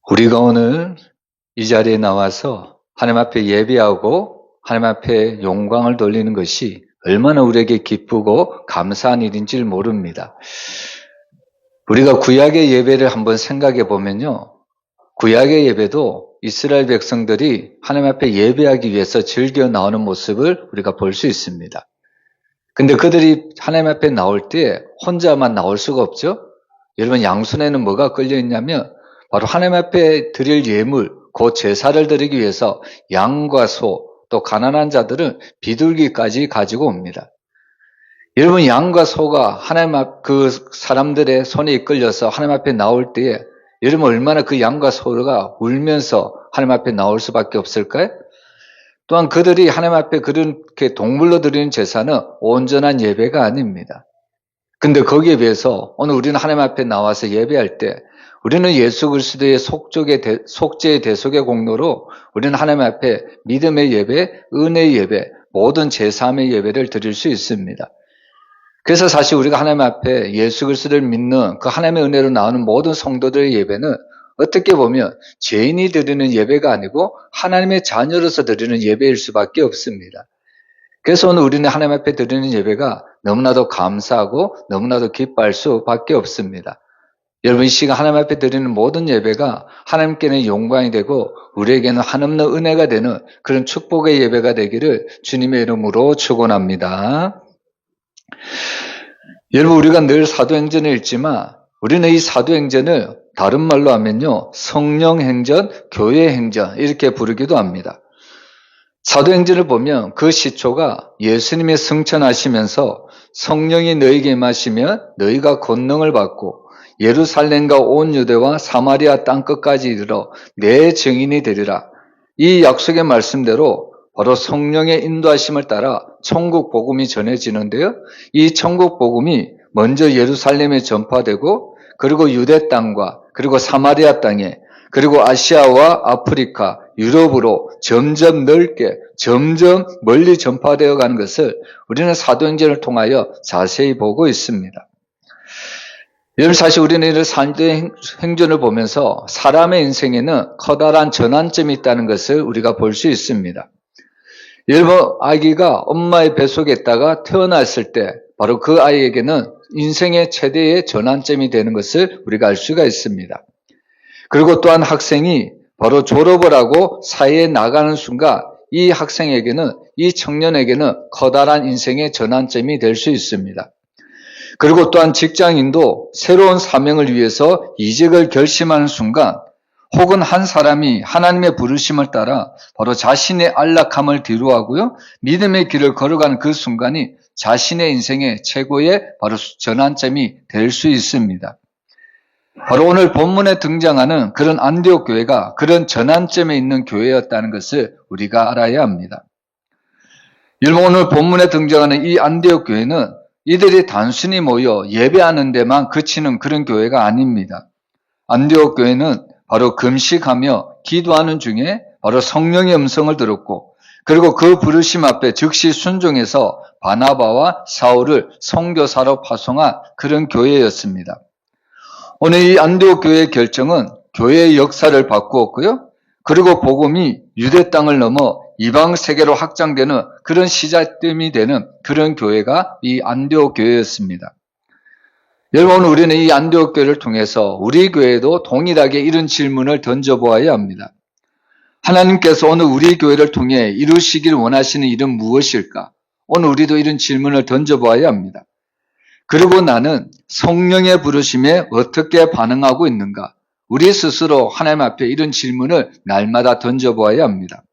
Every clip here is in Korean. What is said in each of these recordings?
우리가 오늘 이 자리에 나와서 하나님 앞에 예배하고 하나님 앞에 영광을 돌리는 것이 얼마나 우리에게 기쁘고 감사한 일인지 모릅니다. 우리가 구약의 예배를 한번 생각해 보면요. 구약의 예배도 이스라엘 백성들이 하나님 앞에 예배하기 위해서 즐겨 나오는 모습을 우리가 볼 수 있습니다. 근데 그들이 하나님 앞에 나올 때 혼자만 나올 수가 없죠. 여러분, 양손에는 뭐가 끌려 있냐면 바로 하나님 앞에 드릴 예물, 그 제사를 드리기 위해서 양과 소, 또 가난한 자들은 비둘기까지 가지고 옵니다. 여러분, 양과 소가 하나님 앞 그 사람들의 손에 이끌려서 하나님 앞에 나올 때에 여러분 얼마나 그 양과 소가 울면서 하나님 앞에 나올 수밖에 없을까요? 또한 그들이 하나님 앞에 그렇게 동물로 드리는 제사는 온전한 예배가 아닙니다. 근데 거기에 비해서 오늘 우리는 하나님 앞에 나와서 예배할 때 우리는 예수 그리스도의 속죄의 대속의 공로로 우리는 하나님 앞에 믿음의 예배, 은혜의 예배, 모든 제사함의 예배를 드릴 수 있습니다. 그래서 사실 우리가 하나님 앞에 예수 그리스도를 믿는 그 하나님의 은혜로 나오는 모든 성도들의 예배는 어떻게 보면 죄인이 드리는 예배가 아니고 하나님의 자녀로서 드리는 예배일 수밖에 없습니다. 그래서 오늘 우리는 하나님 앞에 드리는 예배가 너무나도 감사하고 너무나도 기뻐할 수밖에 없습니다. 여러분, 이 시간 하나님 앞에 드리는 모든 예배가 하나님께는 영광이 되고 우리에게는 한없는 은혜가 되는 그런 축복의 예배가 되기를 주님의 이름으로 축원합니다. 여러분, 우리가 늘 사도행전을 읽지만 우리는 이 사도행전을 다른 말로 하면요, 성령행전, 교회행전 이렇게 부르기도 합니다. 사도행전을 보면 그 시초가 예수님이 승천하시면서 성령이 너희에게 임하시면 너희가 권능을 받고 예루살렘과 온 유대와 사마리아 땅끝까지 이르러 내 증인이 되리라. 이 약속의 말씀대로 바로 성령의 인도하심을 따라 천국 복음이 전해지는데요. 이 천국 복음이 먼저 예루살렘에 전파되고 그리고 유대 땅과 그리고 사마리아 땅에 그리고 아시아와 아프리카, 유럽으로 점점 넓게 점점 멀리 전파되어 가는 것을 우리는 사도행전을 통하여 자세히 보고 있습니다. 여러분, 사실 우리는 이 사도행전을 보면서 사람의 인생에는 커다란 전환점이 있다는 것을 우리가 볼 수 있습니다. 여러분, 아기가 엄마의 뱃속에 있다가 태어났을 때 바로 그 아이에게는 인생의 최대의 전환점이 되는 것을 우리가 알 수가 있습니다. 그리고 또한 학생이 바로 졸업을 하고 사회에 나가는 순간 이 학생에게는, 이 청년에게는 커다란 인생의 전환점이 될 수 있습니다. 그리고 또한 직장인도 새로운 사명을 위해서 이직을 결심하는 순간 혹은 한 사람이 하나님의 부르심을 따라 바로 자신의 안락함을 뒤로하고요, 믿음의 길을 걸어가는 그 순간이 자신의 인생의 최고의 바로 전환점이 될 수 있습니다. 바로 오늘 본문에 등장하는 그런 안디옥 교회가 그런 전환점에 있는 교회였다는 것을 우리가 알아야 합니다. 여러분, 오늘 본문에 등장하는 이 안디옥 교회는 이들이 단순히 모여 예배하는 데만 그치는 그런 교회가 아닙니다. 안디옥 교회는 바로 금식하며 기도하는 중에 바로 성령의 음성을 들었고 그리고 그 부르심 앞에 즉시 순종해서 바나바와 사울을 선교사로 파송한 그런 교회였습니다. 오늘 이 안디옥 교회의 결정은 교회의 역사를 바꾸었고요. 그리고 복음이 유대 땅을 넘어 이방 세계로 확장되는 그런 시작점이 되는 그런 교회가 이 안디옥 교회였습니다. 여러분, 우리는 이 안디옥 교회를 통해서 우리 교회도 동일하게 이런 질문을 던져보아야 합니다. 하나님께서 오늘 우리 교회를 통해 이루시길 원하시는 일은 무엇일까? 오늘 우리도 이런 질문을 던져보아야 합니다. 그리고 나는 성령의 부르심에 어떻게 반응하고 있는가? 우리 스스로 하나님 앞에 이런 질문을 날마다 던져보아야 합니다.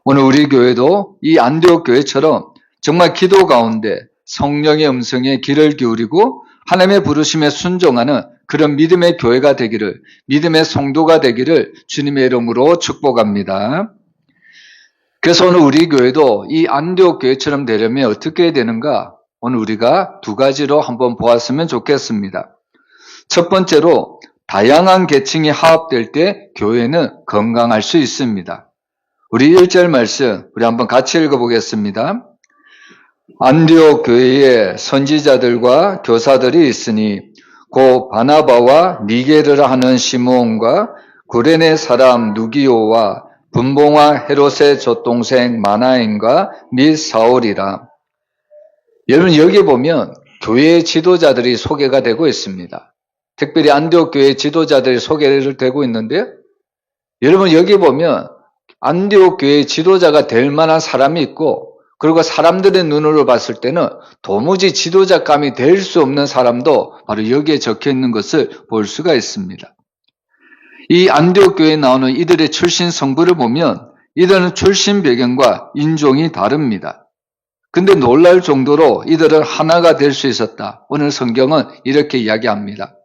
오늘 우리 교회도 이 안디옥 교회처럼 정말 기도 가운데 성령의 음성에 귀를 기울이고 하나님의 부르심에 순종하는 그런 믿음의 교회가 되기를, 믿음의 성도가 되기를 주님의 이름으로 축복합니다. 그래서 오늘 우리 교회도 이 안디옥 교회처럼 되려면 어떻게 해야 되는가? 오늘 우리가 두 가지로 한번 보았으면 좋겠습니다. 첫 번째로 다양한 계층이 화합될 때 교회는 건강할 수 있습니다. 우리 1절 말씀 우리 한번 같이 읽어보겠습니다. 안디옥 교회에 선지자들과 교사들이 있으니 곧 바나바와 니게르라 하는 시므온과 구레네 사람 누기오와 분봉와 헤롯의 젖동생 마나엔과 및 사울이라. 여러분 여기 보면 교회의 지도자들이 소개가 되고 있습니다. 특별히 안디옥 교회의 지도자들이 소개를 되고 있는데요. 여러분 여기 보면 안디옥 교회의 지도자가 될 만한 사람이 있고, 그리고 사람들의 눈으로 봤을 때는 도무지 지도자감이 될 수 없는 사람도 바로 여기에 적혀 있는 것을 볼 수가 있습니다. 이 안디옥 교회에 나오는 이들의 출신 성부를 보면 이들은 출신 배경과 인종이 다릅니다. 근데 놀랄 정도로 이들은 하나가 될 수 있었다. 오늘 성경은 이렇게 이야기합니다.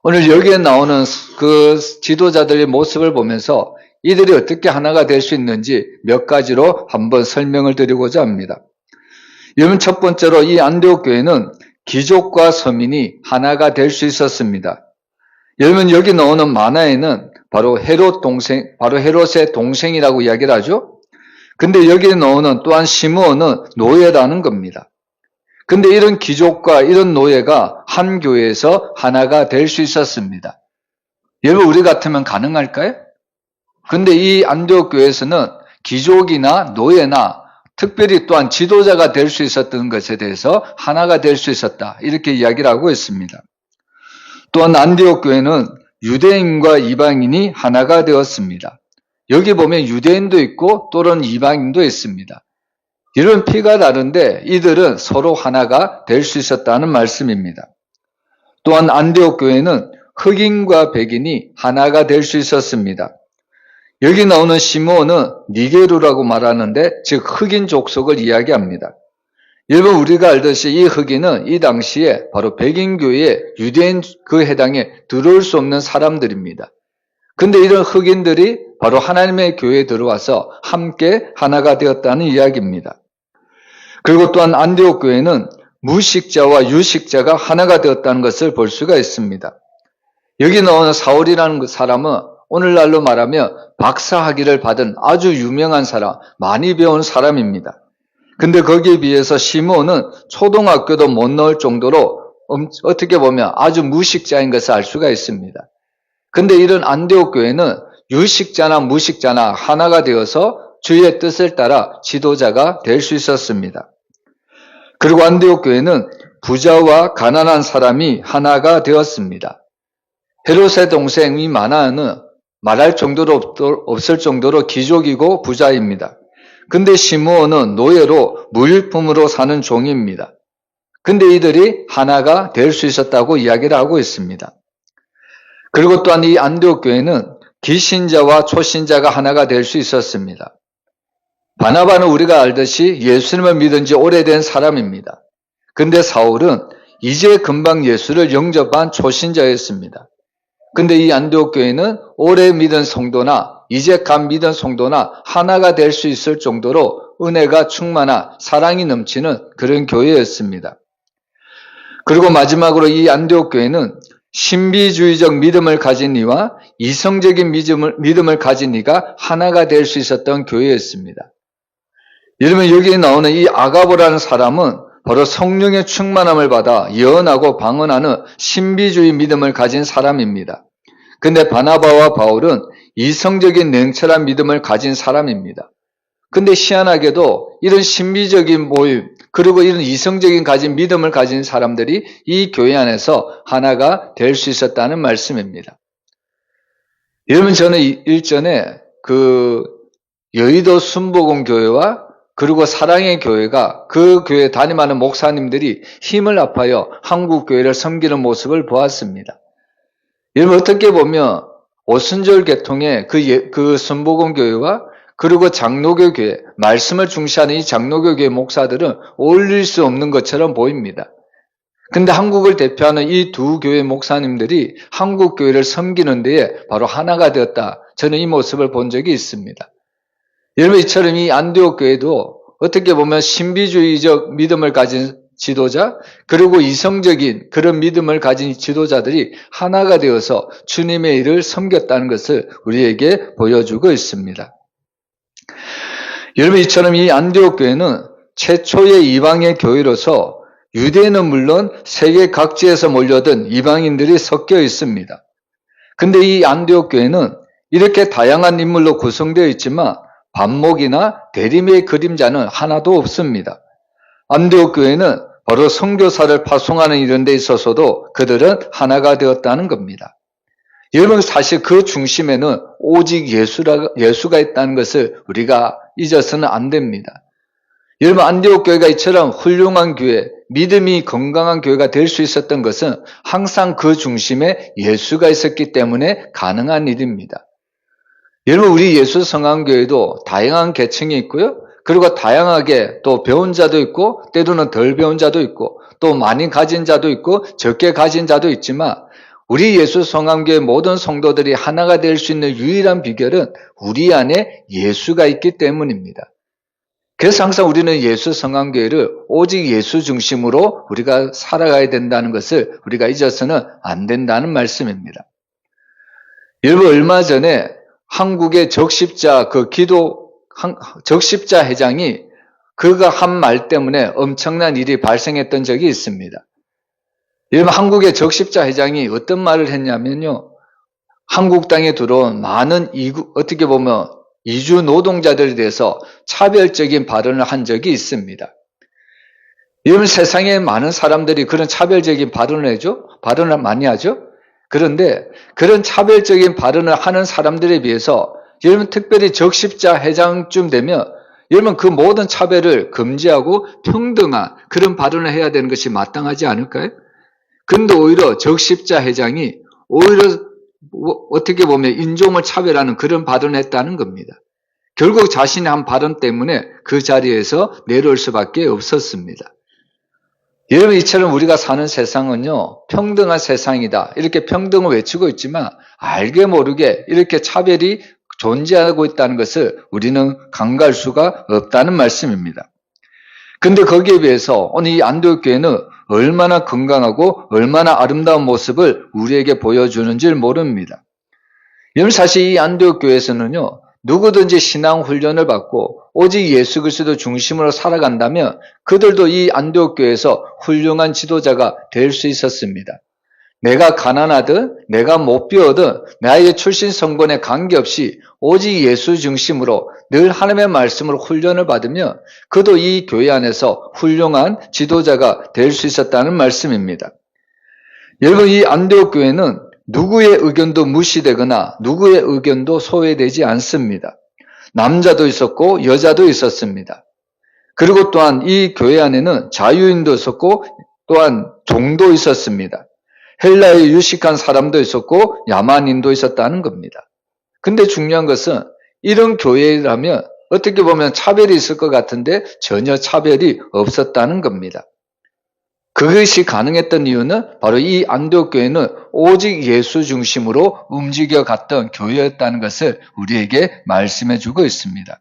오늘 여기에 나오는 그 지도자들의 모습을 보면서 이들이 어떻게 하나가 될 수 있는지 몇 가지로 한번 설명을 드리고자 합니다. 여러분 첫 번째로 이 안디옥 교회는 귀족과 서민이 하나가 될 수 있었습니다. 여러분 여기 나오는 마나에는 바로 헤롯의 동생이라고 이야기를 하죠. 근데 여기에 나오는 또한 시므온은 노예라는 겁니다. 근데 이런 귀족과 이런 노예가 한 교회에서 하나가 될 수 있었습니다. 여러분 우리 같으면 가능할까요? 근데 이 안디옥 교회에서는 귀족이나 노예나 특별히 또한 지도자가 될 수 있었던 것에 대해서 하나가 될 수 있었다. 이렇게 이야기를 하고 있습니다. 또한 안디옥 교회는 유대인과 이방인이 하나가 되었습니다. 여기 보면 유대인도 있고 또는 이방인도 있습니다. 이런 피가 다른데 이들은 서로 하나가 될 수 있었다는 말씀입니다. 또한 안디옥 교회는 흑인과 백인이 하나가 될 수 있었습니다. 여기 나오는 시므온은 니게루라고 말하는데 즉 흑인 족속을 이야기합니다. 여러분 우리가 알듯이 이 흑인은 이 당시에 바로 백인교회의 유대인 그 해당에 들어올 수 없는 사람들입니다. 근데 이런 흑인들이 바로 하나님의 교회에 들어와서 함께 하나가 되었다는 이야기입니다. 그리고 또한 안디옥 교회는 무식자와 유식자가 하나가 되었다는 것을 볼 수가 있습니다. 여기 나오는 사울이라는 그 사람은 오늘날로 말하면 박사학위를 받은 아주 유명한 사람, 많이 배운 사람입니다. 근데 거기에 비해서 시므온은 초등학교도 못 넣을 정도로 어떻게 보면 아주 무식자인 것을 알 수가 있습니다. 근데 이런 안디옥 교회는 유식자나 무식자나 하나가 되어서 주의 뜻을 따라 지도자가 될 수 있었습니다. 그리고 안디옥 교회는 부자와 가난한 사람이 하나가 되었습니다. 헤롯의 동생이 마나는 말할 정도로 없을 정도로 귀족이고 부자입니다. 근데 시므온은 노예로 무일품으로 사는 종입니다. 근데 이들이 하나가 될 수 있었다고 이야기를 하고 있습니다. 그리고 또한 이 안디옥 교회는 기신자와 초신자가 하나가 될 수 있었습니다. 바나바는 우리가 알듯이 예수님을 믿은 지 오래된 사람입니다. 근데 사울은 이제 금방 예수를 영접한 초신자였습니다. 근데 이 안디옥 교회는 오래 믿은 성도나 이제 갓 믿은 성도나 하나가 될 수 있을 정도로 은혜가 충만한 사랑이 넘치는 그런 교회였습니다. 그리고 마지막으로 이 안디옥 교회는 신비주의적 믿음을 가진 이와 이성적인 믿음을 가진 이가 하나가 될 수 있었던 교회였습니다. 여러분 여기에 나오는 이 아가보라는 사람은 바로 성령의 충만함을 받아 예언하고 방언하는 신비주의 믿음을 가진 사람입니다. 근데 바나바와 바울은 이성적인 냉철한 믿음을 가진 사람입니다. 근데 희한하게도 이런 신비적인 모임 그리고 이런 이성적인 가진 믿음을 가진 사람들이 이 교회 안에서 하나가 될 수 있었다는 말씀입니다. 여러분 저는 일전에 그 여의도 순복음 교회와 그리고 사랑의 교회가 그 교회 담임하는 목사님들이 힘을 합하여 한국 교회를 섬기는 모습을 보았습니다. 여러분 어떻게 보면 오순절 계통의 그 순복음 교회와 그리고 장로교 교회, 말씀을 중시하는 이 장로교 교회 목사들은 어울릴 수 없는 것처럼 보입니다. 근데 한국을 대표하는 이 두 교회 목사님들이 한국 교회를 섬기는 데에 바로 하나가 되었다. 저는 이 모습을 본 적이 있습니다. 여러분 이처럼 이 안디옥 교회도 어떻게 보면 신비주의적 믿음을 가진 지도자 그리고 이성적인 그런 믿음을 가진 지도자들이 하나가 되어서 주님의 일을 섬겼다는 것을 우리에게 보여주고 있습니다. 여러분 이처럼 이 안디옥 교회는 최초의 이방의 교회로서 유대인은 물론 세계 각지에서 몰려든 이방인들이 섞여 있습니다. 근데 이 안디옥 교회는 이렇게 다양한 인물로 구성되어 있지만 반목이나 대림의 그림자는 하나도 없습니다. 안디옥 교회는 바로 선교사를 파송하는 이런 데 있어서도 그들은 하나가 되었다는 겁니다. 여러분, 사실 그 중심에는 오직 예수가 있다는 것을 우리가 잊어서는 안 됩니다. 여러분, 안디옥 교회가 이처럼 훌륭한 교회, 믿음이 건강한 교회가 될 수 있었던 것은 항상 그 중심에 예수가 있었기 때문에 가능한 일입니다. 여러분, 우리 예수 성황교회도 다양한 계층이 있고요. 그리고 다양하게 또 배운 자도 있고 때로는 덜 배운 자도 있고 또 많이 가진 자도 있고 적게 가진 자도 있지만 우리 예수 성황교회 모든 성도들이 하나가 될 수 있는 유일한 비결은 우리 안에 예수가 있기 때문입니다. 그래서 항상 우리는 예수 성황교회를 오직 예수 중심으로 우리가 살아가야 된다는 것을 우리가 잊어서는 안 된다는 말씀입니다. 여러분, 얼마 전에 한국의 적십자 적십자 회장이 그가 한 말 때문에 엄청난 일이 발생했던 적이 있습니다. 여러분, 한국의 적십자 회장이 어떤 말을 했냐면요. 한국 땅에 들어온 많은 어떻게 보면 이주 노동자들에 대해서 차별적인 발언을 한 적이 있습니다. 여러분, 세상에 많은 사람들이 그런 차별적인 발언을 많이 하죠? 그런데 그런 차별적인 발언을 하는 사람들에 비해서 여러분, 특별히 적십자 회장쯤 되면 여러분, 그 모든 차별을 금지하고 평등한 그런 발언을 해야 되는 것이 마땅하지 않을까요? 근데 오히려 적십자 회장이 오히려 어떻게 보면 인종을 차별하는 그런 발언을 했다는 겁니다. 결국 자신의 한 발언 때문에 그 자리에서 내려올 수밖에 없었습니다. 여러분, 이처럼 우리가 사는 세상은요, 평등한 세상이다. 이렇게 평등을 외치고 있지만 알게 모르게 이렇게 차별이 존재하고 있다는 것을 우리는 간과할 수가 없다는 말씀입니다. 근데 거기에 비해서 오늘 이 안디옥 교회는 얼마나 건강하고 얼마나 아름다운 모습을 우리에게 보여주는지 모릅니다. 여러분, 사실 이 안디옥 교회에서는요, 누구든지 신앙 훈련을 받고 오직 예수 그리스도 중심으로 살아간다면 그들도 이 안디옥 교회에서 훌륭한 지도자가 될 수 있었습니다. 내가 가난하든 내가 못 배우든 나의 출신 성분에 관계없이 오직 예수 중심으로 늘 하나님의 말씀으로 훈련을 받으면 그도 이 교회 안에서 훌륭한 지도자가 될 수 있었다는 말씀입니다. 여러분, 이 안디옥 교회는 누구의 의견도 무시되거나 누구의 의견도 소외되지 않습니다. 남자도 있었고 여자도 있었습니다. 그리고 또한 이 교회 안에는 자유인도 있었고 또한 종도 있었습니다. 헬라의 유식한 사람도 있었고 야만인도 있었다는 겁니다. 근데 중요한 것은 이런 교회라면 어떻게 보면 차별이 있을 것 같은데 전혀 차별이 없었다는 겁니다. 그것이 가능했던 이유는 바로 이 안디옥 교회는 오직 예수 중심으로 움직여갔던 교회였다는 것을 우리에게 말씀해주고 있습니다.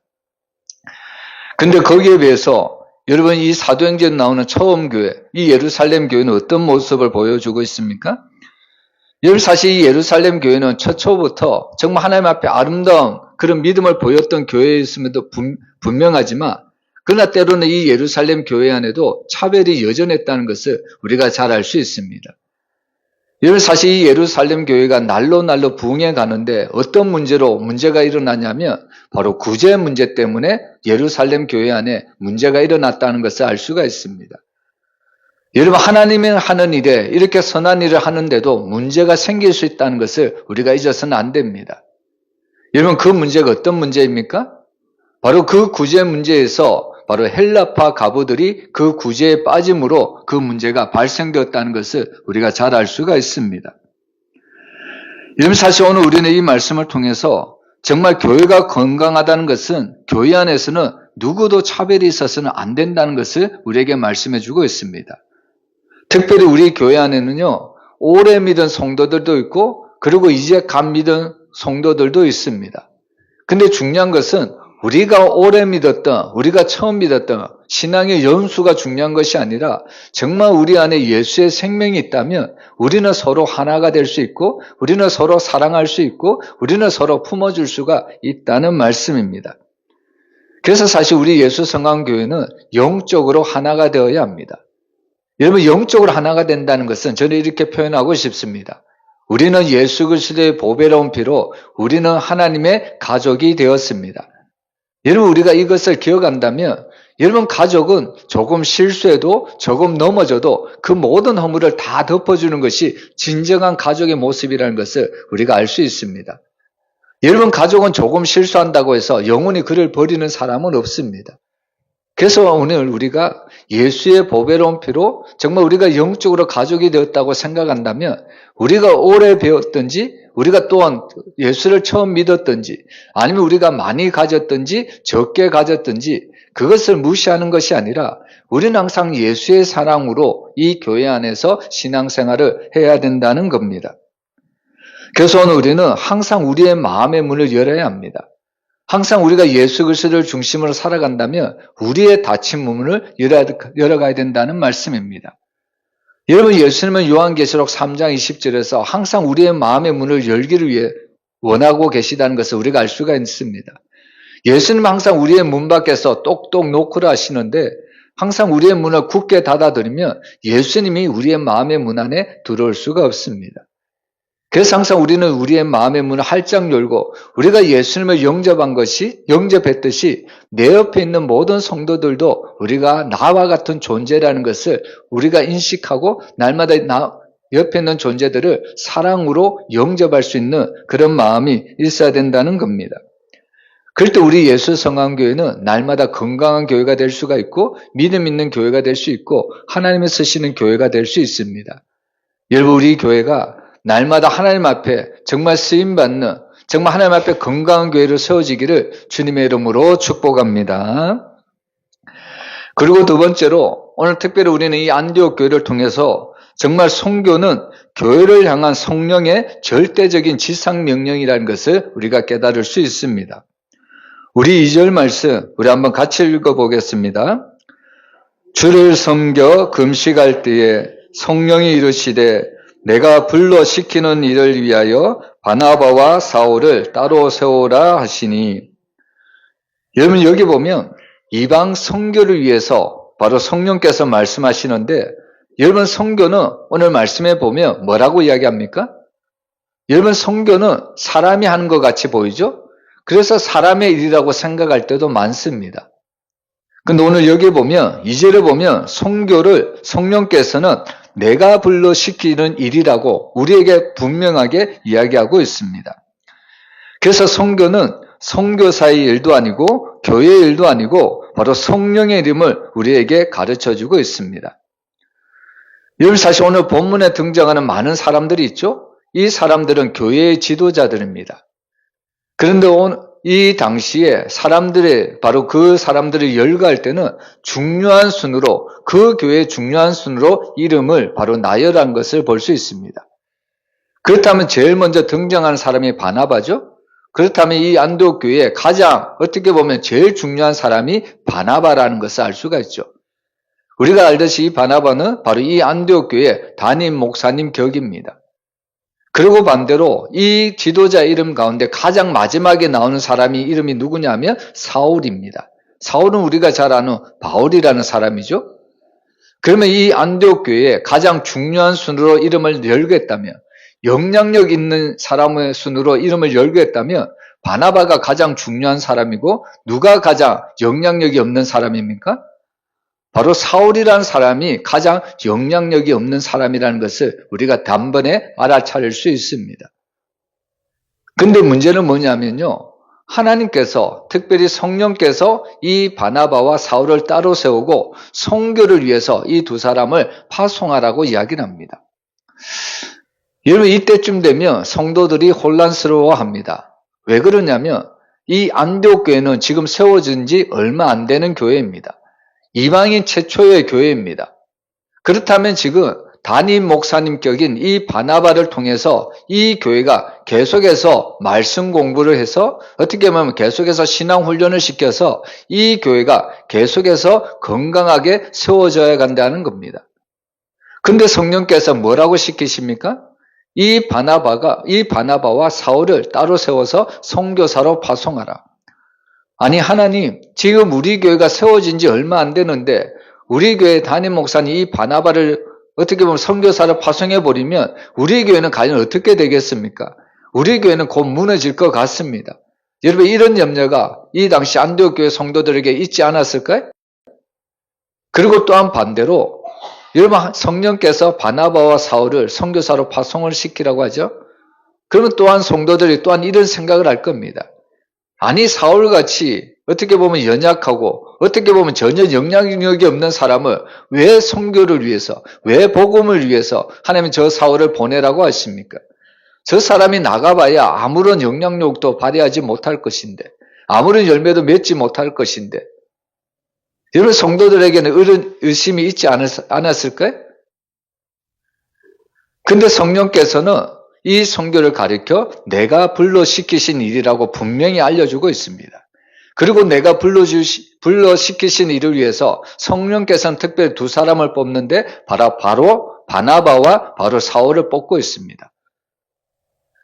근데 거기에 비해서 여러분, 이 사도행전 나오는 처음 교회, 이 예루살렘 교회는 어떤 모습을 보여주고 있습니까? 여러분, 사실 이 예루살렘 교회는 처초부터 정말 하나님 앞에 아름다운 그런 믿음을 보였던 교회였음에도 분명하지만 그러나 때로는 이 예루살렘 교회 안에도 차별이 여전했다는 것을 우리가 잘 알 수 있습니다. 여러분, 사실 이 예루살렘 교회가 날로 부흥해 가는데 어떤 문제가 일어나냐면 바로 구제 문제 때문에 예루살렘 교회 안에 문제가 일어났다는 것을 알 수가 있습니다. 여러분, 하나님이 하는 일에 이렇게 선한 일을 하는데도 문제가 생길 수 있다는 것을 우리가 잊어서는 안 됩니다. 여러분, 그 문제가 어떤 문제입니까? 바로 그 구제 문제에서 바로 헬라파 가부들이 그 구제에 빠짐으로 그 문제가 발생되었다는 것을 우리가 잘 알 수가 있습니다. 여러분, 사실 오늘 우리는 이 말씀을 통해서 정말 교회가 건강하다는 것은 교회 안에서는 누구도 차별이 있어서는 안 된다는 것을 우리에게 말씀해 주고 있습니다. 특별히 우리 교회 안에는요, 오래 믿은 성도들도 있고 그리고 이제 갓 믿은 성도들도 있습니다. 근데 중요한 것은 우리가 오래 믿었던, 우리가 처음 믿었던 신앙의 연수가 중요한 것이 아니라 정말 우리 안에 예수의 생명이 있다면 우리는 서로 하나가 될 수 있고 우리는 서로 사랑할 수 있고 우리는 서로 품어줄 수가 있다는 말씀입니다. 그래서 사실 우리 예수 성황교회는 영적으로 하나가 되어야 합니다. 여러분, 영적으로 하나가 된다는 것은 저는 이렇게 표현하고 싶습니다. 우리는 예수 그리스도의 보배로운 피로 우리는 하나님의 가족이 되었습니다. 여러분, 우리가 이것을 기억한다면 여러분, 가족은 조금 실수해도 조금 넘어져도 그 모든 허물을 다 덮어주는 것이 진정한 가족의 모습이라는 것을 우리가 알 수 있습니다. 여러분, 가족은 조금 실수한다고 해서 영원히 그를 버리는 사람은 없습니다. 그래서 오늘 우리가 예수의 보배로운 피로 정말 우리가 영적으로 가족이 되었다고 생각한다면 우리가 오래 배웠든지 우리가 또한 예수를 처음 믿었든지 아니면 우리가 많이 가졌든지 적게 가졌든지 그것을 무시하는 것이 아니라 우리는 항상 예수의 사랑으로 이 교회 안에서 신앙생활을 해야 된다는 겁니다. 그래서 오늘 우리는 항상 우리의 마음의 문을 열어야 합니다. 항상 우리가 예수 그리스도를 중심으로 살아간다면 우리의 닫힌 문을 열어가야 된다는 말씀입니다. 여러분, 예수님은 요한계시록 3장 20절에서 항상 우리의 마음의 문을 열기를 위해 원하고 계시다는 것을 우리가 알 수가 있습니다. 예수님은 항상 우리의 문 밖에서 똑똑 노크를 하시는데 항상 우리의 문을 굳게 닫아드리면 예수님이 우리의 마음의 문 안에 들어올 수가 없습니다. 그래서 항상 우리는 우리의 마음의 문을 활짝 열고 우리가 예수님을 영접했듯이 내 옆에 있는 모든 성도들도 우리가 나와 같은 존재라는 것을 우리가 인식하고 날마다 옆에 있는 존재들을 사랑으로 영접할 수 있는 그런 마음이 있어야 된다는 겁니다. 그럴 때 우리 예수 성안교회는 날마다 건강한 교회가 될 수가 있고 믿음 있는 교회가 될 수 있고 하나님의 쓰시는 교회가 될 수 있습니다. 여러분, 우리 교회가 날마다 하나님 앞에 정말 쓰임받는 정말 하나님 앞에 건강한 교회로 세워지기를 주님의 이름으로 축복합니다. 그리고 두 번째로 오늘 특별히 우리는 이 안디옥 교회를 통해서 정말 선교는 교회를 향한 성령의 절대적인 지상명령이라는 것을 우리가 깨달을 수 있습니다. 우리 2절 말씀 우리 한번 같이 읽어보겠습니다. 주를 섬겨 금식할 때에 성령이 이르시되 내가 불러 시키는 일을 위하여 바나바와 사울을 따로 세우라 하시니. 여러분, 여기 보면 이방 선교를 위해서 바로 성령께서 말씀하시는데 여러분, 선교는 오늘 말씀에 보면 뭐라고 이야기합니까? 여러분, 선교는 사람이 하는 것 같이 보이죠? 그래서 사람의 일이라고 생각할 때도 많습니다. 근데 오늘 여기 보면 2절에 보면 선교를 성령께서는 내가 불러 시키는 일이라고 우리에게 분명하게 이야기하고 있습니다. 그래서 선교는 선교사의 일도 아니고 교회의 일도 아니고 바로 성령의 이름을 우리에게 가르쳐주고 있습니다. 여러분, 사실 오늘 본문에 등장하는 많은 사람들이 있죠? 이 사람들은 교회의 지도자들입니다. 그런데 이 당시에 바로 그 사람들을 열거할 때는 중요한 순으로, 그 교회의 중요한 순으로 이름을 바로 나열한 것을 볼 수 있습니다. 그렇다면 제일 먼저 등장하는 사람이 바나바죠? 그렇다면 이 안디옥 교회에 가장 어떻게 보면 제일 중요한 사람이 바나바라는 것을 알 수가 있죠. 우리가 알듯이 이 바나바는 바로 이 안디옥 교회의 담임 목사님 격입니다. 그리고 반대로 이 지도자 이름 가운데 가장 마지막에 나오는 사람이 이름이 누구냐면 사울입니다. 사울은 우리가 잘 아는 바울이라는 사람이죠. 그러면 이 안디옥 교회에 가장 중요한 순으로 이름을 열겠다면, 영향력 있는 사람의 순으로 이름을 열겠다면 바나바가 가장 중요한 사람이고 누가 가장 영향력이 없는 사람입니까? 바로 사울이라는 사람이 가장 영향력이 없는 사람이라는 것을 우리가 단번에 알아차릴 수 있습니다. 근데 문제는 뭐냐면요, 하나님께서, 특별히 성령께서 이 바나바와 사울을 따로 세우고 선교를 위해서 이 두 사람을 파송하라고 이야기를 합니다. 여러분, 이때쯤 되면 성도들이 혼란스러워합니다. 왜 그러냐면 이 안디옥 교회는 지금 세워진 지 얼마 안 되는 교회입니다. 이방인 최초의 교회입니다. 그렇다면 지금 담임 목사님격인 이 바나바를 통해서 이 교회가 계속해서 말씀 공부를 해서 어떻게 보면 계속해서 신앙 훈련을 시켜서 이 교회가 계속해서 건강하게 세워져야 간다는 겁니다. 근데 성령께서 뭐라고 시키십니까? 이 바나바와 사울을 따로 세워서 선교사로 파송하라. 아니, 하나님, 지금 우리 교회가 세워진 지 얼마 안 되는데 우리 교회 담임 목사님 이 바나바를 어떻게 보면 선교사를 파송해버리면 우리 교회는 과연 어떻게 되겠습니까? 우리 교회는 곧 무너질 것 같습니다. 여러분, 이런 염려가 이 당시 안디옥 교회 성도들에게 있지 않았을까요? 그리고 또한 반대로 여러분, 성령께서 바나바와 사울을 선교사로 파송을 시키라고 하죠. 그러면 또한 성도들이 또한 이런 생각을 할 겁니다. 아니, 사울같이 어떻게 보면 연약하고 어떻게 보면 전혀 영향력이 없는 사람을 왜 선교를 위해서, 왜 복음을 위해서 하나님은 저 사울을 보내라고 하십니까? 저 사람이 나가봐야 아무런 영향력도 발휘하지 못할 것인데, 아무런 열매도 맺지 못할 것인데, 여러분, 성도들에게는 이런 의심이 있지 않았을까요? 근데 성령께서는 이 선교를 가리켜 내가 불러시키신 일이라고 분명히 알려주고 있습니다. 그리고 내가 불러시키신 일을 위해서 성령께서는 특별히 두 사람을 뽑는데 바로 바나바와 바로 사울을 뽑고 있습니다.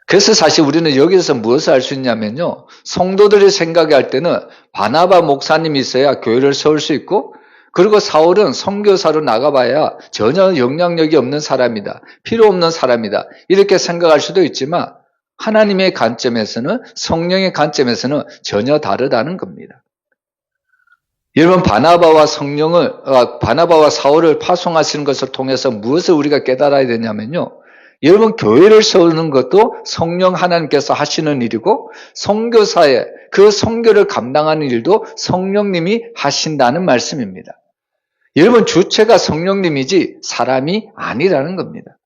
그래서 사실 우리는 여기서 무엇을 알 수 있냐면요. 성도들이 생각할 때는 바나바 목사님이 있어야 교회를 세울 수 있고, 그리고 사울은 선교사로 나가봐야 전혀 영향력이 없는 사람이다. 필요 없는 사람이다. 이렇게 생각할 수도 있지만 하나님의 관점에서는, 성령의 관점에서는 전혀 다르다는 겁니다. 여러분, 바나바와 사울을 파송하시는 것을 통해서 무엇을 우리가 깨달아야 되냐면요. 여러분, 교회를 세우는 것도 성령 하나님께서 하시는 일이고, 선교사의 그 선교를 감당하는 일도 성령님이 하신다는 말씀입니다. 여러분, 주체가 성령님이지 사람이 아니라는 겁니다.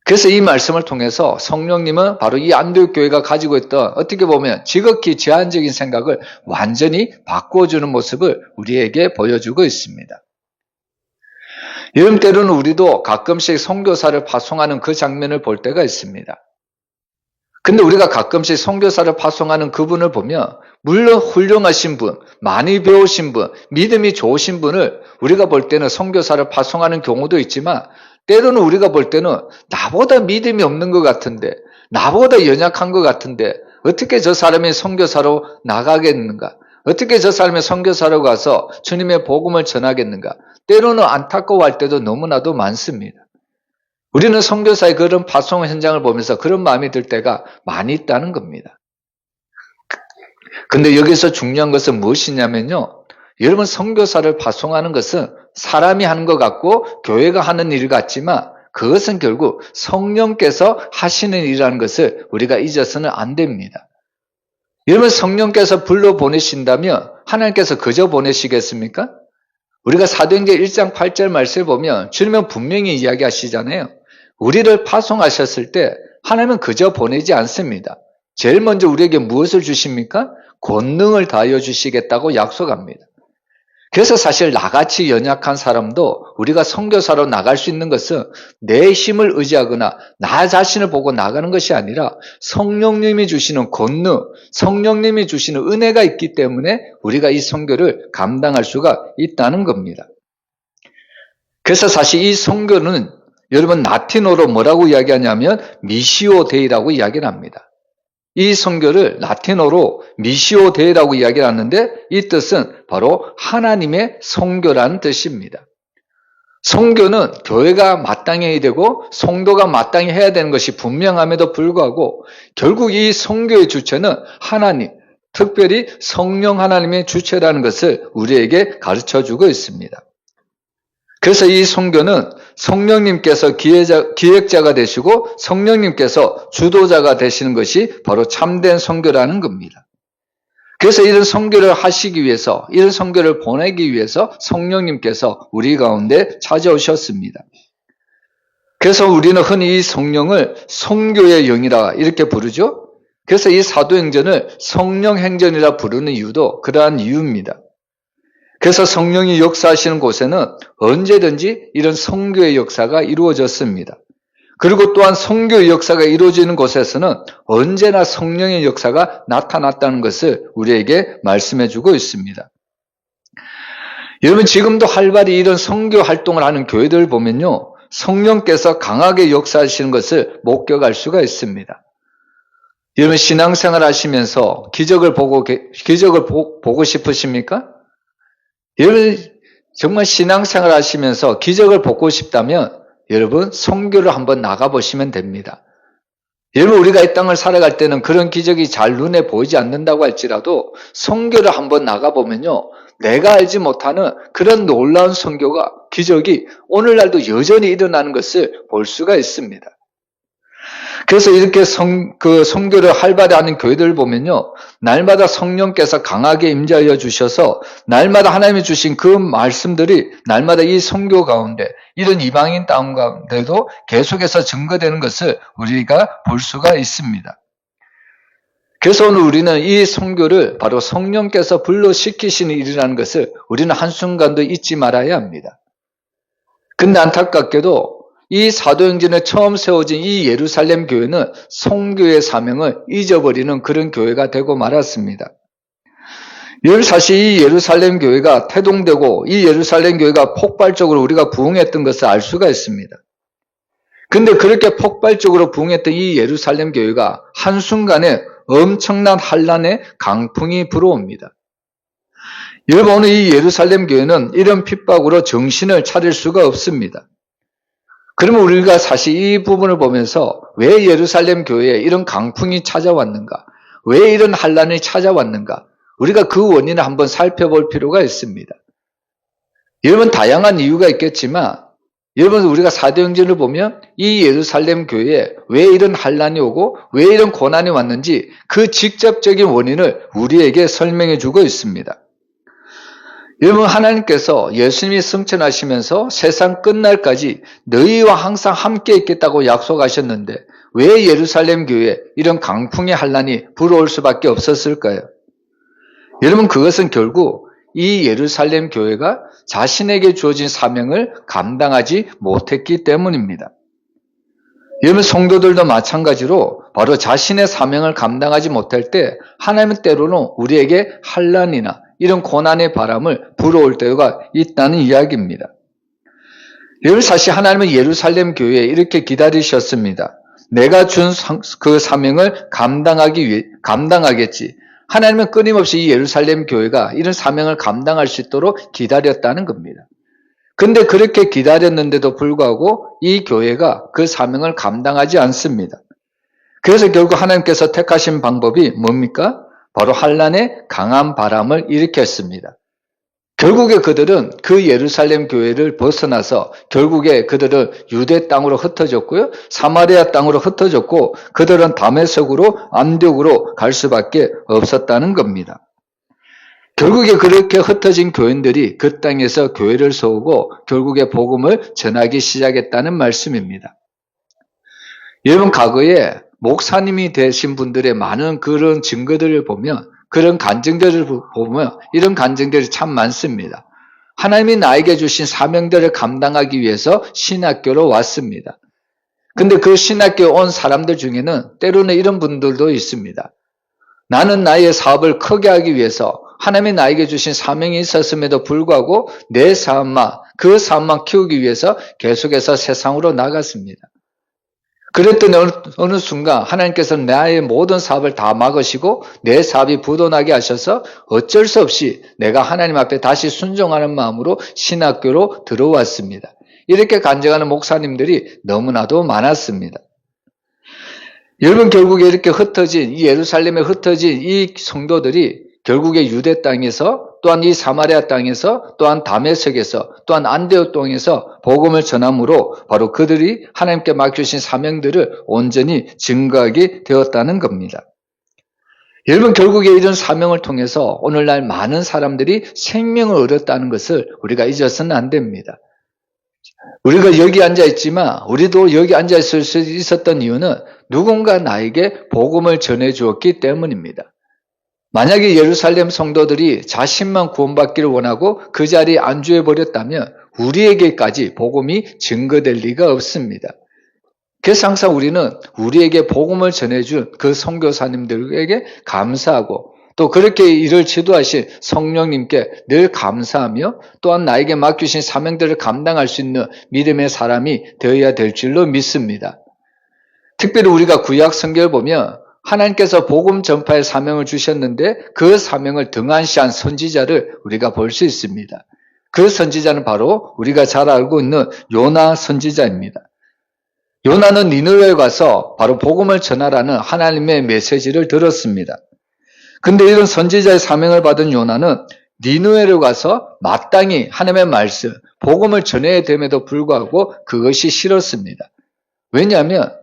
그래서 이 말씀을 통해서 성령님은 바로 이 안디옥 교회가 가지고 있던 어떻게 보면 지극히 제한적인 생각을 완전히 바꿔주는 모습을 우리에게 보여주고 있습니다. 여러분, 때로는 우리도 가끔씩 선교사를 파송하는 그 장면을 볼 때가 있습니다. 근데 우리가 가끔씩 선교사를 파송하는 그분을 보면 물론 훌륭하신 분, 많이 배우신 분, 믿음이 좋으신 분을 우리가 볼 때는 선교사를 파송하는 경우도 있지만, 때로는 우리가 볼 때는 나보다 믿음이 없는 것 같은데, 나보다 연약한 것 같은데 어떻게 저 사람이 선교사로 나가겠는가? 어떻게 저 사람이 선교사로 가서 주님의 복음을 전하겠는가? 때로는 안타까워할 때도 너무나도 많습니다. 우리는 선교사의 그런 파송 현장을 보면서 그런 마음이 들 때가 많이 있다는 겁니다. 근데 여기서 중요한 것은 무엇이냐면요. 여러분, 선교사를 파송하는 것은 사람이 하는 것 같고 교회가 하는 일 같지만 그것은 결국 성령께서 하시는 일이라는 것을 우리가 잊어서는 안 됩니다. 여러분, 성령께서 불러 보내신다면 하나님께서 그저 보내시겠습니까? 우리가 사도행전 1장 8절 말씀을 보면 주님은 분명히 이야기하시잖아요. 우리를 파송하셨을 때 하나님은 그저 보내지 않습니다. 제일 먼저 우리에게 무엇을 주십니까? 권능을 다하여 주시겠다고 약속합니다. 그래서 사실 나같이 연약한 사람도 우리가 선교사로 나갈 수 있는 것은 내 힘을 의지하거나 나 자신을 보고 나가는 것이 아니라 성령님이 주시는 권능, 성령님이 주시는 은혜가 있기 때문에 우리가 이 선교를 감당할 수가 있다는 겁니다. 그래서 사실 이 선교는 여러분 라틴어로 뭐라고 이야기하냐면 미시오 데이라고 이야기를 합니다. 이 선교를 라틴어로 미시오 데이라고 이야기를 하는데 이 뜻은 바로 하나님의 선교라는 뜻입니다. 선교는 교회가 마땅히 해야 되고 성도가 마땅히 해야 되는 것이 분명함에도 불구하고 결국 이 선교의 주체는 하나님, 특별히 성령 하나님의 주체라는 것을 우리에게 가르쳐주고 있습니다. 그래서 이 선교는 성령님께서 기획자가 되시고 성령님께서 주도자가 되시는 것이 바로 참된 선교라는 겁니다. 그래서 이런 선교를 하시기 위해서, 이런 선교를 보내기 위해서 성령님께서 우리 가운데 찾아오셨습니다. 그래서 우리는 흔히 이 성령을 선교의 영이라 이렇게 부르죠. 그래서 이 사도행전을 성령행전이라 부르는 이유도 그러한 이유입니다. 그래서 성령이 역사하시는 곳에는 언제든지 이런 선교의 역사가 이루어졌습니다. 그리고 또한 선교의 역사가 이루어지는 곳에서는 언제나 성령의 역사가 나타났다는 것을 우리에게 말씀해 주고 있습니다. 여러분, 지금도 활발히 이런 선교 활동을 하는 교회들을 보면요, 성령께서 강하게 역사하시는 것을 목격할 수가 있습니다. 여러분, 신앙생활 하시면서 기적을 보고 싶으십니까? 여러분, 정말 신앙생활 하시면서 기적을 보고 싶다면 여러분 선교를 한번 나가보시면 됩니다. 여러분 우리가 이 땅을 살아갈 때는 그런 기적이 잘 눈에 보이지 않는다고 할지라도 선교를 한번 나가보면요. 내가 알지 못하는 그런 놀라운 선교가 기적이 오늘날도 여전히 일어나는 것을 볼 수가 있습니다. 그래서 이렇게 선교를 활발히 하는 교회들을 보면요. 날마다 성령께서 강하게 임재하여 주셔서 날마다 하나님이 주신 그 말씀들이 날마다 이 선교 가운데 이런 이방인 땅 가운데도 계속해서 증거되는 것을 우리가 볼 수가 있습니다. 그래서 오늘 우리는 이 선교를 바로 성령께서 불러시키시는 일이라는 것을 우리는 한순간도 잊지 말아야 합니다. 근데 안타깝게도 이 사도행전에 처음 세워진 이 예루살렘 교회는 선교의 사명을 잊어버리는 그런 교회가 되고 말았습니다. 사실 이 예루살렘 교회가 태동되고 이 예루살렘 교회가 폭발적으로 우리가 부흥했던 것을 알 수가 있습니다. 근데 그렇게 폭발적으로 부흥했던 이 예루살렘 교회가 한순간에 엄청난 환란의 강풍이 불어옵니다. 여러분 오늘 이 예루살렘 교회는 이런 핍박으로 정신을 차릴 수가 없습니다. 그러면 우리가 사실 이 부분을 보면서 왜 예루살렘 교회에 이런 강풍이 찾아왔는가? 왜 이런 환란이 찾아왔는가? 우리가 그 원인을 한번 살펴볼 필요가 있습니다. 여러분 다양한 이유가 있겠지만 여러분 우리가 사도행전을 보면 이 예루살렘 교회에 왜 이런 환란이 오고 왜 이런 고난이 왔는지 그 직접적인 원인을 우리에게 설명해 주고 있습니다. 여러분 하나님께서 예수님이 승천하시면서 세상 끝날까지 너희와 항상 함께 있겠다고 약속하셨는데 왜 예루살렘 교회에 이런 강풍의 환란이 불어올 수밖에 없었을까요? 여러분 그것은 결국 이 예루살렘 교회가 자신에게 주어진 사명을 감당하지 못했기 때문입니다. 여러분 성도들도 마찬가지로 바로 자신의 사명을 감당하지 못할 때 하나님은 때로는 우리에게 환란이나 이런 고난의 바람을 불어올 때가 있다는 이야기입니다. 여러분 사실 하나님은 예루살렘 교회에 이렇게 기다리셨습니다. 내가 준 그 사명을 감당하겠지. 하나님은 끊임없이 이 예루살렘 교회가 이런 사명을 감당할 수 있도록 기다렸다는 겁니다. 근데 그렇게 기다렸는데도 불구하고 이 교회가 그 사명을 감당하지 않습니다. 그래서 결국 하나님께서 택하신 방법이 뭡니까? 바로 환란의 강한 바람을 일으켰습니다. 결국에 그들은 그 예루살렘 교회를 벗어나서 결국에 그들은 유대 땅으로 흩어졌고요. 사마리아 땅으로 흩어졌고 그들은 다메섹으로 안디옥으로 갈 수밖에 없었다는 겁니다. 결국에 그렇게 흩어진 교인들이 그 땅에서 교회를 세우고 결국에 복음을 전하기 시작했다는 말씀입니다. 여러분 과거에 목사님이 되신 분들의 많은 그런 증거들을 보면 그런 간증들을 보면 이런 간증들이 참 많습니다. 하나님이 나에게 주신 사명들을 감당하기 위해서 신학교로 왔습니다. 근데 그 신학교에 온 사람들 중에는 때로는 이런 분들도 있습니다. 나는 나의 사업을 크게 하기 위해서 하나님이 나에게 주신 사명이 있었음에도 불구하고 내 그 사업만 키우기 위해서 계속해서 세상으로 나갔습니다. 그랬더니 어느 순간 하나님께서는 나의 모든 사업을 다 막으시고 내 사업이 부도나게 하셔서 어쩔 수 없이 내가 하나님 앞에 다시 순종하는 마음으로 신학교로 들어왔습니다. 이렇게 간증하는 목사님들이 너무나도 많았습니다. 여러분 결국에 이렇게 이 예루살렘에 흩어진 이 성도들이 결국에 유대 땅에서 또한 이 사마리아 땅에서 또한 다메섹에서 또한 안디옥 땅에서 복음을 전함으로 바로 그들이 하나님께 맡겨주신 사명들을 온전히 증거하게 되었다는 겁니다. 여러분 결국에 이런 사명을 통해서 오늘날 많은 사람들이 생명을 얻었다는 것을 우리가 잊어서는 안 됩니다. 우리가 여기 앉아있지만 우리도 여기 앉아있을 수 있었던 이유는 누군가 나에게 복음을 전해주었기 때문입니다. 만약에 예루살렘 성도들이 자신만 구원받기를 원하고 그 자리에 안주해버렸다면 우리에게까지 복음이 증거될 리가 없습니다. 그래서 항상 우리는 우리에게 복음을 전해준 그 선교사님들에게 감사하고 또 그렇게 일을 지도하신 성령님께 늘 감사하며 또한 나에게 맡기신 사명들을 감당할 수 있는 믿음의 사람이 되어야 될 줄로 믿습니다. 특별히 우리가 구약 성경을 보면 하나님께서 복음 전파의 사명을 주셨는데 그 사명을 등한시한 선지자를 우리가 볼 수 있습니다. 그 선지자는 바로 우리가 잘 알고 있는 요나 선지자입니다. 요나는 니느웨에 가서 바로 복음을 전하라는 하나님의 메시지를 들었습니다. 근데 이런 선지자의 사명을 받은 요나는 니느웨로 가서 마땅히 하나님의 말씀, 복음을 전해야 됨에도 불구하고 그것이 싫었습니다. 왜냐하면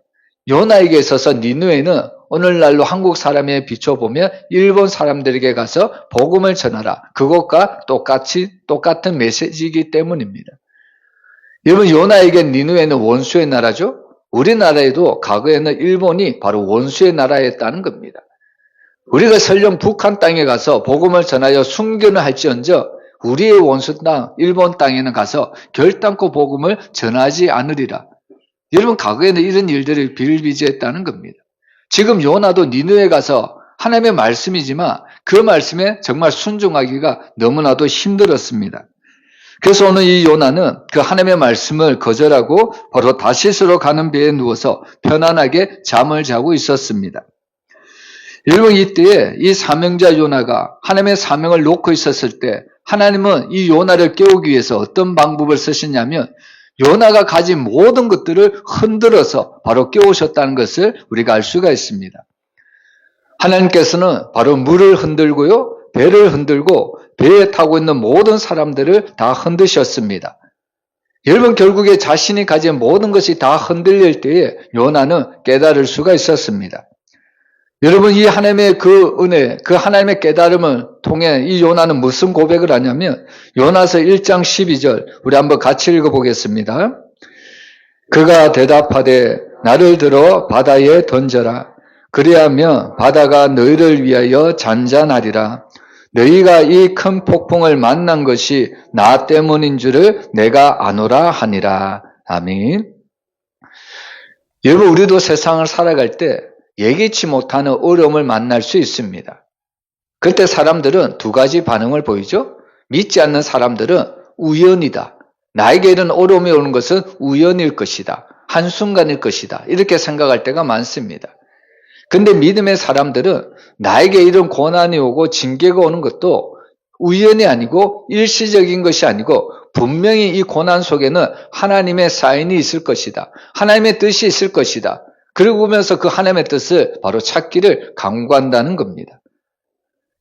요나에게 있어서 니느웨는 오늘날로 한국 사람에 비춰보면 일본 사람들에게 가서 복음을 전하라. 그것과 똑같은 메시지이기 때문입니다. 여러분, 요나에게 니느웨는 원수의 나라죠? 우리나라에도 과거에는 일본이 바로 원수의 나라였다는 겁니다. 우리가 설령 북한 땅에 가서 복음을 전하여 순교는 할지언정 우리의 원수 땅, 일본 땅에는 가서 결단코 복음을 전하지 않으리라. 여러분, 과거에는 이런 일들을 비일비재했다는 겁니다. 지금 요나도 니느웨에 가서 하나님의 말씀이지만 그 말씀에 정말 순종하기가 너무나도 힘들었습니다. 그래서 오늘 이 요나는 그 하나님의 말씀을 거절하고 바로 다시스로 가는 배에 누워서 편안하게 잠을 자고 있었습니다. 여러분, 이때에 이 사명자 요나가 하나님의 사명을 놓고 있었을 때 하나님은 이 요나를 깨우기 위해서 어떤 방법을 쓰시냐면 요나가 가진 모든 것들을 흔들어서 바로 깨우셨다는 것을 우리가 알 수가 있습니다. 하나님께서는 바로 물을 흔들고요, 배를 흔들고 배에 타고 있는 모든 사람들을 다 흔드셨습니다. 여러분, 결국에 자신이 가진 모든 것이 다 흔들릴 때에 요나는 깨달을 수가 있었습니다. 여러분, 이 하나님의 그 은혜, 그 하나님의 깨달음을 통해 이 요나는 무슨 고백을 하냐면 요나서 1장 12절 우리 한번 같이 읽어보겠습니다. 그가 대답하되 나를 들어 바다에 던져라. 그리하면 바다가 너희를 위하여 잔잔하리라. 너희가 이 큰 폭풍을 만난 것이 나 때문인 줄을 내가 아노라 하니라. 아멘. 여러분, 우리도 세상을 살아갈 때 예기치 못하는 어려움을 만날 수 있습니다. 그때 사람들은 두 가지 반응을 보이죠. 믿지 않는 사람들은 우연이다. 나에게 이런 어려움이 오는 것은 우연일 것이다. 한순간일 것이다. 이렇게 생각할 때가 많습니다. 근데 믿음의 사람들은 나에게 이런 고난이 오고 징계가 오는 것도 우연이 아니고 일시적인 것이 아니고 분명히 이 고난 속에는 하나님의 사인이 있을 것이다. 하나님의 뜻이 있을 것이다. 그러면서 그 하나님의 뜻을 바로 찾기를 강구한다는 겁니다.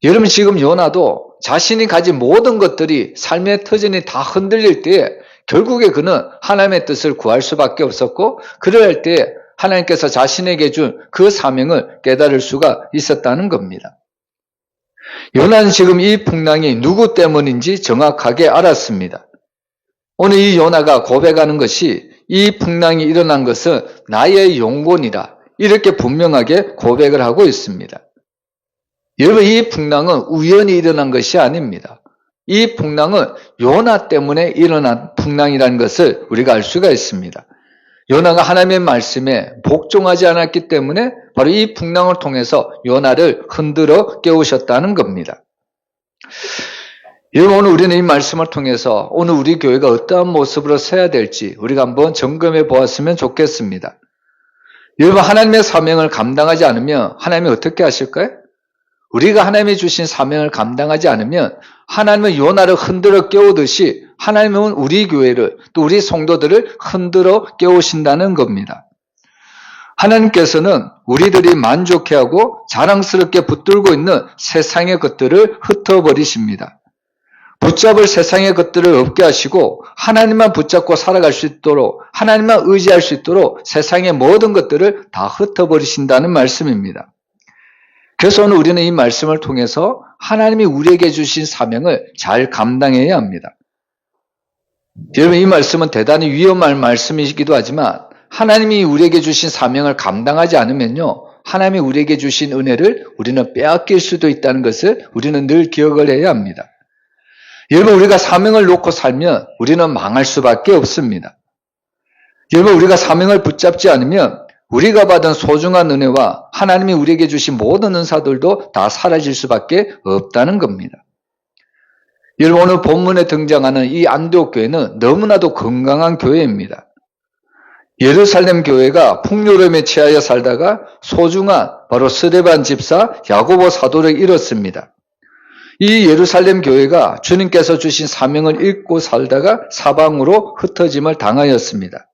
여러분, 지금 요나도 자신이 가진 모든 것들이 삶의 터전이 다 흔들릴 때에 결국에 그는 하나님의 뜻을 구할 수밖에 없었고 그럴 때에 하나님께서 자신에게 준 그 사명을 깨달을 수가 있었다는 겁니다. 요나는 지금 이 풍랑이 누구 때문인지 정확하게 알았습니다. 오늘 이 요나가 고백하는 것이 이 풍랑이 일어난 것은 나의 용곤이다. 이렇게 분명하게 고백을 하고 있습니다. 여러분, 이 풍랑은 우연히 일어난 것이 아닙니다. 이 풍랑은 요나 때문에 일어난 풍랑이라는 것을 우리가 알 수가 있습니다. 요나가 하나님의 말씀에 복종하지 않았기 때문에 바로 이 풍랑을 통해서 요나를 흔들어 깨우셨다는 겁니다. 여러분, 오늘 우리는 이 말씀을 통해서 오늘 우리 교회가 어떠한 모습으로 서야 될지 우리가 한번 점검해 보았으면 좋겠습니다. 여러분, 하나님의 사명을 감당하지 않으면 하나님이 어떻게 하실까요? 우리가 하나님이 주신 사명을 감당하지 않으면 하나님은 요나를 흔들어 깨우듯이 하나님은 우리 교회를 또 우리 성도들을 흔들어 깨우신다는 겁니다. 하나님께서는 우리들이 만족해하고 자랑스럽게 붙들고 있는 세상의 것들을 흩어버리십니다. 붙잡을 세상의 것들을 없게 하시고 하나님만 붙잡고 살아갈 수 있도록 하나님만 의지할 수 있도록 세상의 모든 것들을 다 흩어버리신다는 말씀입니다. 그래서 오늘 우리는 이 말씀을 통해서 하나님이 우리에게 주신 사명을 잘 감당해야 합니다. 여러분, 이 말씀은 대단히 위험한 말씀이기도 하지만 하나님이 우리에게 주신 사명을 감당하지 않으면요, 하나님이 우리에게 주신 은혜를 우리는 빼앗길 수도 있다는 것을 우리는 늘 기억을 해야 합니다. 여러분, 우리가 사명을 놓고 살면 우리는 망할 수밖에 없습니다. 여러분, 우리가 사명을 붙잡지 않으면 우리가 받은 소중한 은혜와 하나님이 우리에게 주신 모든 은사들도 다 사라질 수밖에 없다는 겁니다. 여러분, 오늘 본문에 등장하는 이 안디옥 교회는 너무나도 건강한 교회입니다. 예루살렘 교회가 풍요로움에 취하여 살다가 소중한 바로 스데반 집사 야고보 사도를 잃었습니다. 이 예루살렘 교회가 주님께서 주신 사명을 잊고 살다가 사방으로 흩어짐을 당하였습니다.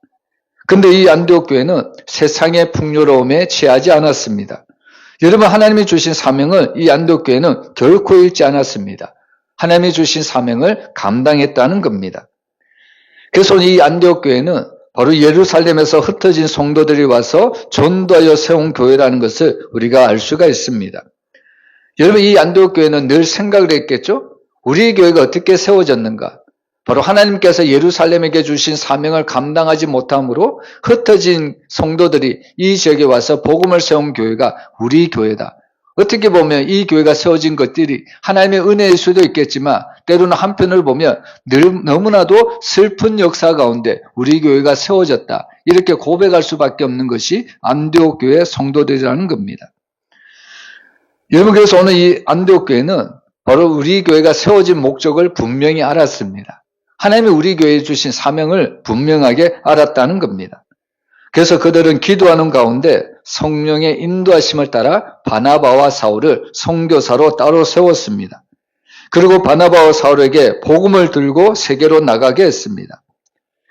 근데 이 안디옥 교회는 세상의 풍요로움에 취하지 않았습니다. 여러분, 하나님이 주신 사명을 이 안디옥 교회는 결코 잃지 않았습니다. 하나님이 주신 사명을 감당했다는 겁니다. 그래서 이 안디옥 교회는 바로 예루살렘에서 흩어진 성도들이 와서 전도하여 세운 교회라는 것을 우리가 알 수가 있습니다. 여러분, 이 안디옥 교회는 늘 생각을 했겠죠? 우리 교회가 어떻게 세워졌는가? 바로 하나님께서 예루살렘에게 주신 사명을 감당하지 못함으로 흩어진 성도들이 이 지역에 와서 복음을 세운 교회가 우리 교회다. 어떻게 보면 이 교회가 세워진 것들이 하나님의 은혜일 수도 있겠지만 때로는 한편을 보면 너무나도 슬픈 역사 가운데 우리 교회가 세워졌다. 이렇게 고백할 수밖에 없는 것이 안디옥 교회 성도들이라는 겁니다. 여러분, 그래서 오늘 이 안디옥 교회는 바로 우리 교회가 세워진 목적을 분명히 알았습니다. 하나님이 우리 교회에 주신 사명을 분명하게 알았다는 겁니다. 그래서 그들은 기도하는 가운데 성령의 인도하심을 따라 바나바와 사울을 선교사로 따로 세웠습니다. 그리고 바나바와 사울에게 복음을 들고 세계로 나가게 했습니다.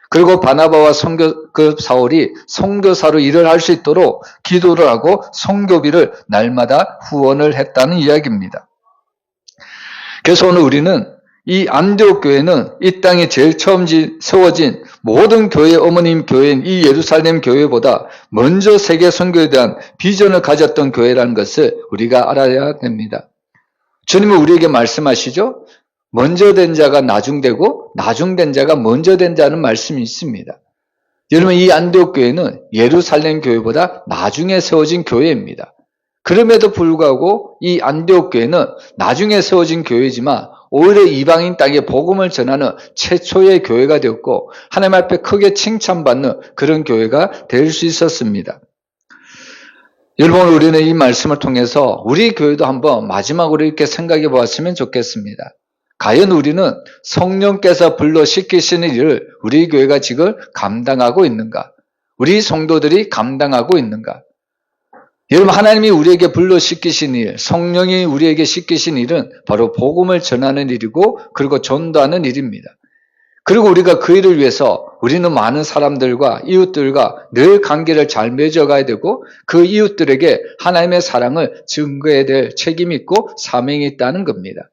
그리고 바나바와 사울이 선교사로 일을 할 수 있도록 기도를 하고 선교비를 날마다 후원을 했다는 이야기입니다. 그래서 오늘 우리는 이 안디옥 교회는 이 땅에 제일 처음 세워진 모든 교회 어머님 교회인 이 예루살렘 교회보다 먼저 세계 선교에 대한 비전을 가졌던 교회라는 것을 우리가 알아야 됩니다. 주님은 우리에게 말씀하시죠? 먼저 된 자가 나중되고 나중된 자가 먼저 된 자는 말씀이 있습니다. 여러분, 이 안디옥 교회는 예루살렘 교회보다 나중에 세워진 교회입니다. 그럼에도 불구하고 이 안디옥 교회는 나중에 세워진 교회지만 오히려 이방인 땅에 복음을 전하는 최초의 교회가 되었고 하나님 앞에 크게 칭찬받는 그런 교회가 될 수 있었습니다. 여러분, 우리는 이 말씀을 통해서 우리 교회도 한번 마지막으로 이렇게 생각해 보았으면 좋겠습니다. 과연 우리는 성령께서 불러시키시는 일을 우리 교회가 지금 감당하고 있는가? 우리 성도들이 감당하고 있는가? 여러분, 하나님이 우리에게 불러시키신 일, 성령이 우리에게 시키신 일은 바로 복음을 전하는 일이고 그리고 전도하는 일입니다. 그리고 우리가 그 일을 위해서 우리는 많은 사람들과 이웃들과 늘 관계를 잘 맺어가야 되고 그 이웃들에게 하나님의 사랑을 증거해야 될 책임이 있고 사명이 있다는 겁니다.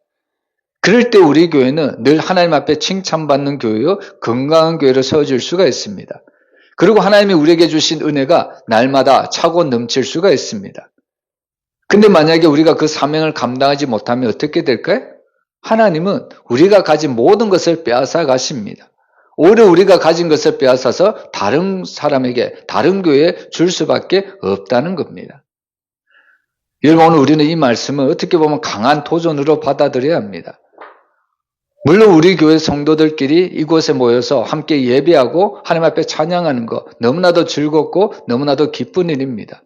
그럴 때 우리 교회는 늘 하나님 앞에 칭찬받는 교회요, 건강한 교회로 세워질 수가 있습니다. 그리고 하나님이 우리에게 주신 은혜가 날마다 차고 넘칠 수가 있습니다. 근데 만약에 우리가 그 사명을 감당하지 못하면 어떻게 될까요? 하나님은 우리가 가진 모든 것을 빼앗아 가십니다. 오히려 우리가 가진 것을 빼앗아서 다른 사람에게, 다른 교회에 줄 수밖에 없다는 겁니다. 여러분, 오늘 우리는 이 말씀을 어떻게 보면 강한 도전으로 받아들여야 합니다. 물론 우리 교회 성도들끼리 이곳에 모여서 함께 예배하고 하나님 앞에 찬양하는 거 너무나도 즐겁고 너무나도 기쁜 일입니다.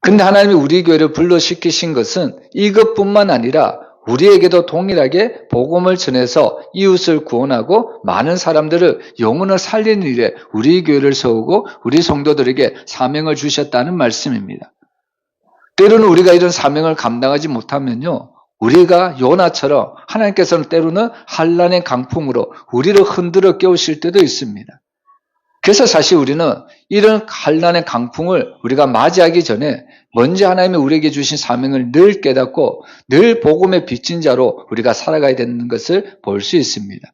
근데 하나님이 우리 교회를 불러시키신 것은 이것뿐만 아니라 우리에게도 동일하게 복음을 전해서 이웃을 구원하고 많은 사람들을 영혼을 살리는 일에 우리 교회를 세우고 우리 성도들에게 사명을 주셨다는 말씀입니다. 때로는 우리가 이런 사명을 감당하지 못하면요, 우리가 요나처럼 하나님께서는 때로는 환난의 강풍으로 우리를 흔들어 깨우실 때도 있습니다. 그래서 사실 우리는 이런 환난의 강풍을 우리가 맞이하기 전에 먼저 하나님이 우리에게 주신 사명을 늘 깨닫고 늘 복음의 빚진 자로 우리가 살아가야 되는 것을 볼 수 있습니다.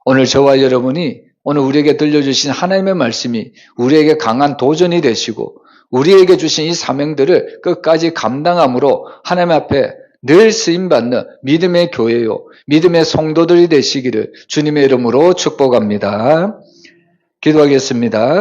오늘 저와 여러분이 오늘 우리에게 들려주신 하나님의 말씀이 우리에게 강한 도전이 되시고 우리에게 주신 이 사명들을 끝까지 감당함으로 하나님 앞에 늘 쓰임받는 믿음의 교회요, 믿음의 성도들이 되시기를 주님의 이름으로 축복합니다. 기도하겠습니다.